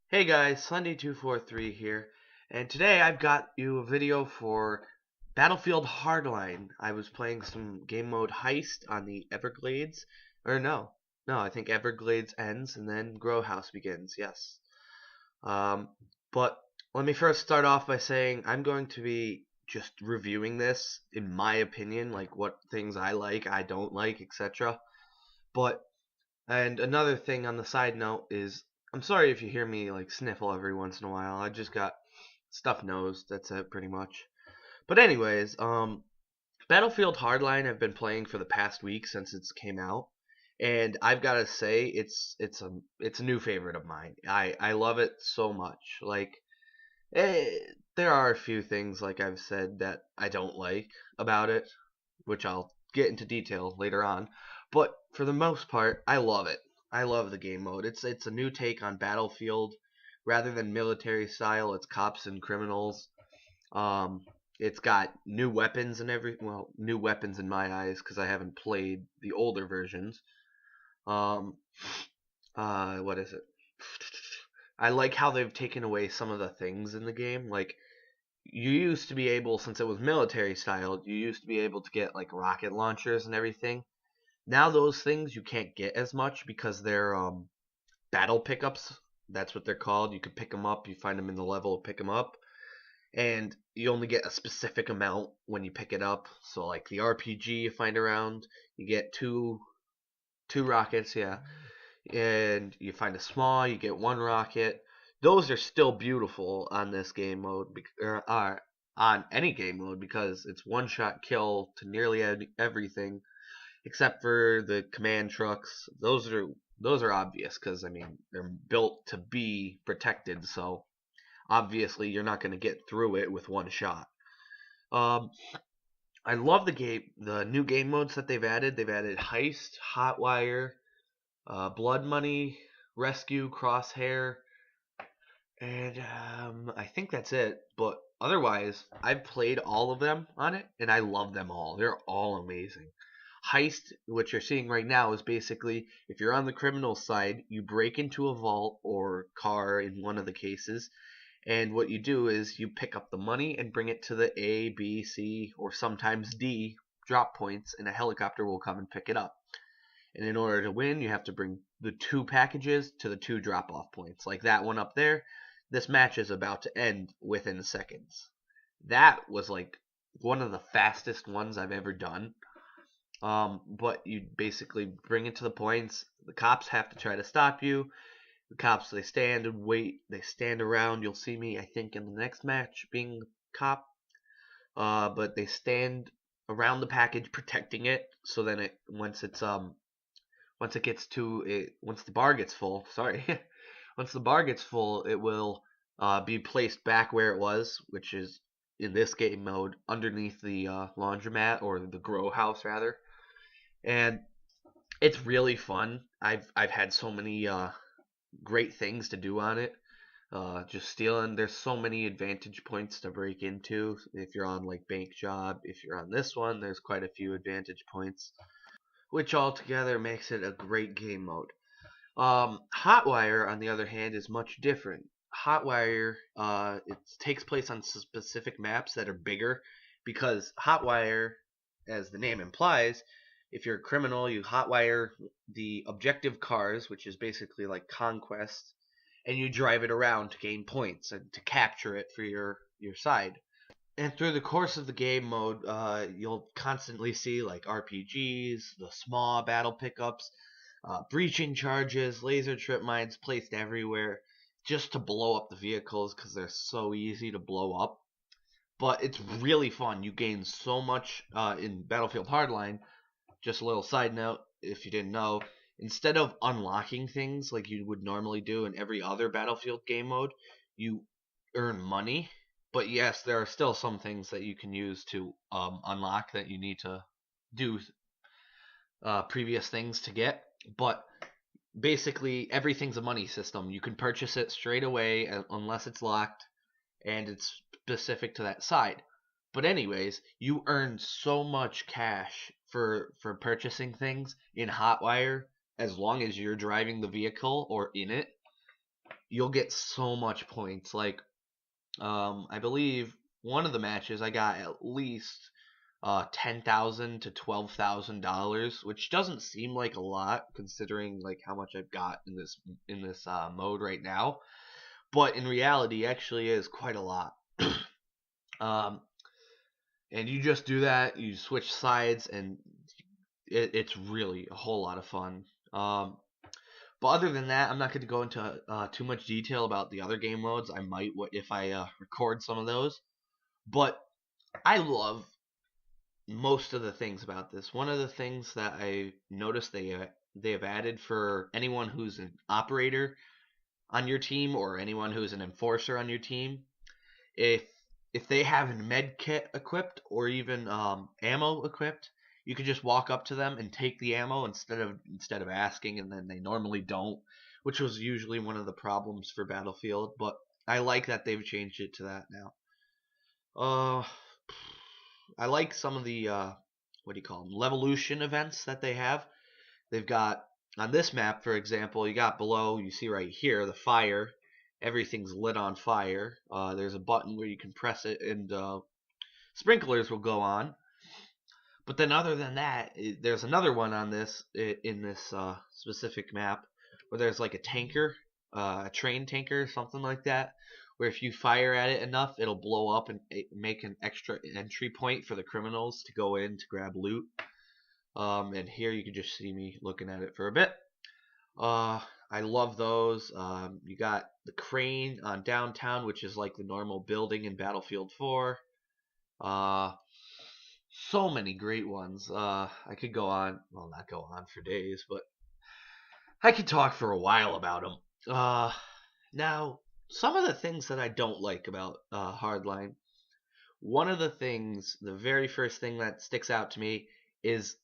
Hey guys, Sunday243 here, and today I've got you a video for Battlefield Hardline. I was playing some game mode Heist on the Everglades, or no, I think Everglades ends and then Grow House begins, yes. Um, but let me first start off by saying I'm going to be just reviewing this in my opinion, like what things I don't like, etc. But and another thing on the side note is I'm sorry if you hear me like sniffle every once in a while. I just got stuffed nose. That's it pretty much. But anyways, Battlefield Hardline I've been playing for the past week since it's came out, and I've got to say it's a new favorite of mine. I love it so much. Like eh, there are a few things like I've said that I don't like about it, which I'll get into detail later on. But for the most part, I love it. I love the game mode. It's a new take on Battlefield. Rather than military style, it's cops and criminals. Um, it's got new weapons and new weapons in my eyes because I haven't played the older versions. Um, what is it? I like how they've taken away some of the things in the game. Like you used to be able, since it was military style, you used to be able to get like rocket launchers and everything. Now those things you can't get as much because they're battle pickups. That's what they're called. You can pick them up. You find them in the level, pick them up, and you only get a specific amount when you pick it up. So like the RPG you find around, you get two rockets, yeah, and you find a small, you get one rocket. Those are still beautiful on this game mode, or on any game mode because it's one shot kill to nearly everything except for the command trucks. Those are obvious because I mean they're built to be protected, so obviously you're not going to get through it with one shot. Um, I love the new game modes that they've added. They've added heist, hotwire, blood money, rescue, crosshair, and I think that's it. But otherwise, I've played all of them on it, and I love them all. They're all amazing. Heist, what you're seeing right now, is basically if you're on the criminal side, you break into a vault or car in one of the cases, and what you do is you pick up the money and bring it to the A, B, C, or sometimes D drop points, and a helicopter will come and pick it up. And in order to win, you have to bring the two packages to the two drop off points. Like that one up there, this match is about to end within seconds. That was like one of the fastest ones I've ever done. But you basically bring it to the points. The cops have to try to stop you. The cops, they stand and wait. They stand around. You'll see me, I think, in the next match being cop. But they stand around the package protecting it. So then once it gets to it, once the bar gets full, sorry, once the bar gets full, it will be placed back where it was, which is in this game mode underneath the laundromat or the grow house rather. And it's really fun. I've had so many great things to do on it. Just stealing. There's so many advantage points to break into. If you're on like bank job, if you're on this one, there's quite a few advantage points, which altogether makes it a great game mode. Hotwire, on the other hand, is much different. Hotwire, it takes place on specific maps that are bigger because Hotwire, as the name implies, if you're a criminal, you hotwire the objective cars, which is basically like conquest, and you drive it around to gain points and to capture it for your side. And through the course of the game mode, you'll constantly see like RPGs, the small battle pickups, breaching charges, laser trip mines placed everywhere just to blow up the vehicles because they're so easy to blow up. But it's really fun. You gain so much in Battlefield Hardline. Just a little side note, if you didn't know, instead of unlocking things like you would normally do in every other Battlefield game mode, you earn money. But yes, there are still some things that you can use to unlock that you need to do previous things to get. But basically, everything's a money system. You can purchase it straight away unless it's locked, and it's specific to that side. But anyways, you earn so much cash for purchasing things in Hotwire as long as you're driving the vehicle or in it. you'll get so much points. Like, I believe one of the matches I got at least $10,000 to $12,000, which doesn't seem like a lot considering like how much I've got in this mode right now. But in reality, actually is quite a lot. um, and you just do that. You switch sides, and it's really a whole lot of fun. But other than that, I'm not going to go into too much detail about the other game modes. I might if I record some of those. But I love most of the things about this. One of the things that I noticed they have added for anyone who's an operator on your team or anyone who's an enforcer on your team, if they have a med kit equipped or even ammo equipped, you could just walk up to them and take the ammo instead of asking, and then they normally don't, which was usually one of the problems for Battlefield. But I like that they've changed it to that now. I like some of the what do you call them, Levolution events that they have. They've got on this map, for example, you got below, you see right here, the fire. Everything's lit on fire. There's a button where you can press it and sprinklers will go on. But then other than that, there's another one on this in this specific map where there's like a tanker, a train tanker, something like that, where if you fire at it enough, it'll blow up and make an extra entry point for the criminals to go in to grab loot. And here you can just see me looking at it for a bit. I love those. You got the crane on downtown, which is like the normal building in Battlefield 4. So many great ones. I could go on, well, not go on for days, but I could talk for a while about them. Now, some of the things that I don't like about Hardline, one of the things, the very first thing that sticks out to me is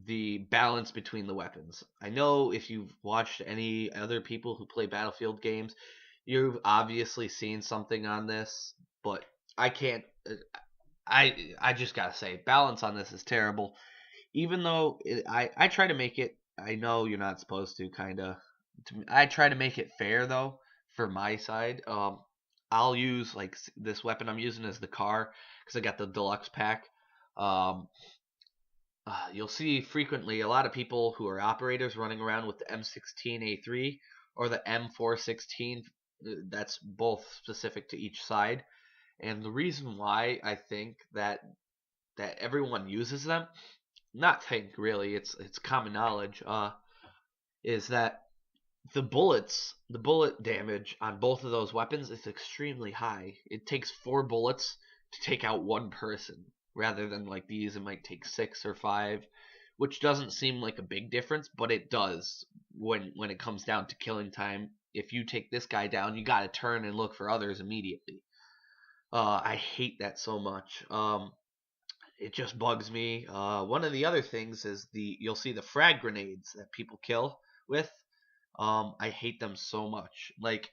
the balance between the weapons. I know if you've watched any other people who play Battlefield games, you've obviously seen something on this, but I can't. I just gotta say, balance on this is terrible. Even though I try to make it. I know you're not supposed to, kind of. I try to make it fair though for my side. I'll use like this weapon I'm using as the car because I got the deluxe pack. You'll see frequently a lot of people who are operators running around with the M16A3 or the M416. That's both specific to each side. And the reason why I think that everyone uses them, not think really, it's common knowledge, is that the bullet damage on both of those weapons is extremely high. It takes 4 bullets to take out one person, rather than like these it might take 6 or 5, which doesn't seem like a big difference, but it does when it comes down to killing time. If you take this guy down, you gotta turn and look for others immediately. I hate that so much. It just bugs me. One of the other things is you'll see the frag grenades that people kill with. I hate them so much. Like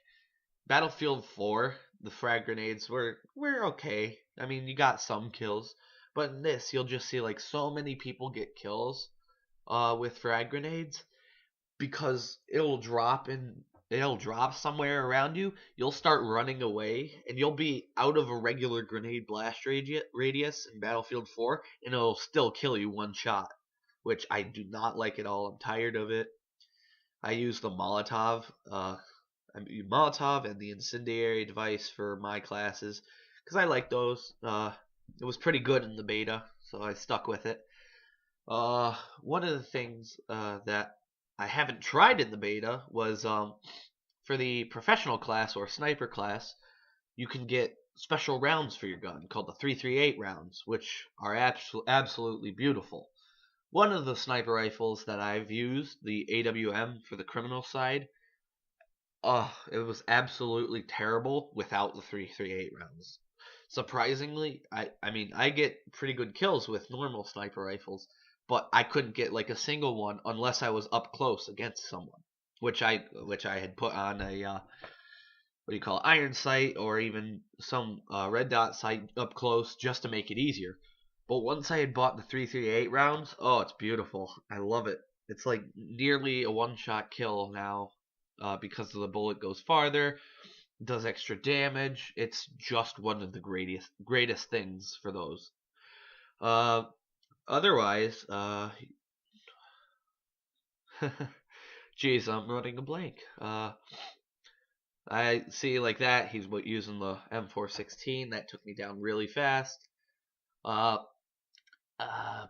Battlefield 4, the frag grenades were okay. I mean, you got some kills, but in this, you'll just see like so many people get kills with frag grenades because it'll drop somewhere around you. You'll start running away, and you'll be out of a regular grenade blast radius in Battlefield 4, and it'll still kill you one shot, which I do not like at all. I'm tired of it. I use the Molotov. Molotov and the incendiary device for my classes because I like those. It was pretty good in the beta, so I stuck with it. One of the things that I haven't tried in the beta was for the professional class or sniper class, you can get special rounds for your gun called the 338 rounds, which are absolutely beautiful. One of the sniper rifles that I've used, the AWM for the criminal side, it was absolutely terrible without the 338 rounds. Surprisingly, I mean, I get pretty good kills with normal sniper rifles, but I couldn't get like a single one unless I was up close against someone, which I had put on a what do you call it, iron sight or even some red dot sight up close just to make it easier. But once I had bought the 338 rounds, oh, it's beautiful. I love it. It's like nearly a one-shot kill now. because the bullet goes farther, does extra damage. It's just one of the greatest things for those. Otherwise, geez, I'm running a blank. I see like that. He's using the M416. That took me down really fast. Uh, uh,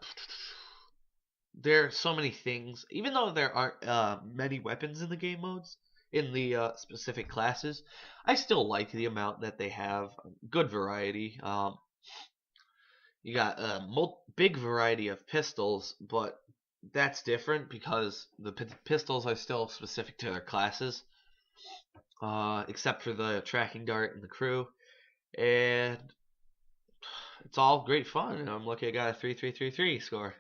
there are so many things. Even though there aren't many weapons in the game modes, in the specific classes, I still like the amount that they have. Good variety. You got a big variety of pistols, but that's different because the pistols are still specific to their classes, except for the tracking dart and the crew. And it's all great fun. And I'm lucky I got a 3333 score.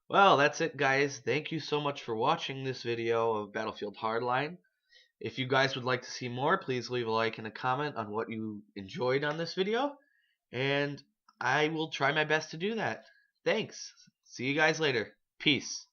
Well, that's it, guys. Thank you so much for watching this video of Battlefield Hardline. If you guys would like to see more, please leave a like and a comment on what you enjoyed on this video, and I will try my best to do that. Thanks. See you guys later. Peace.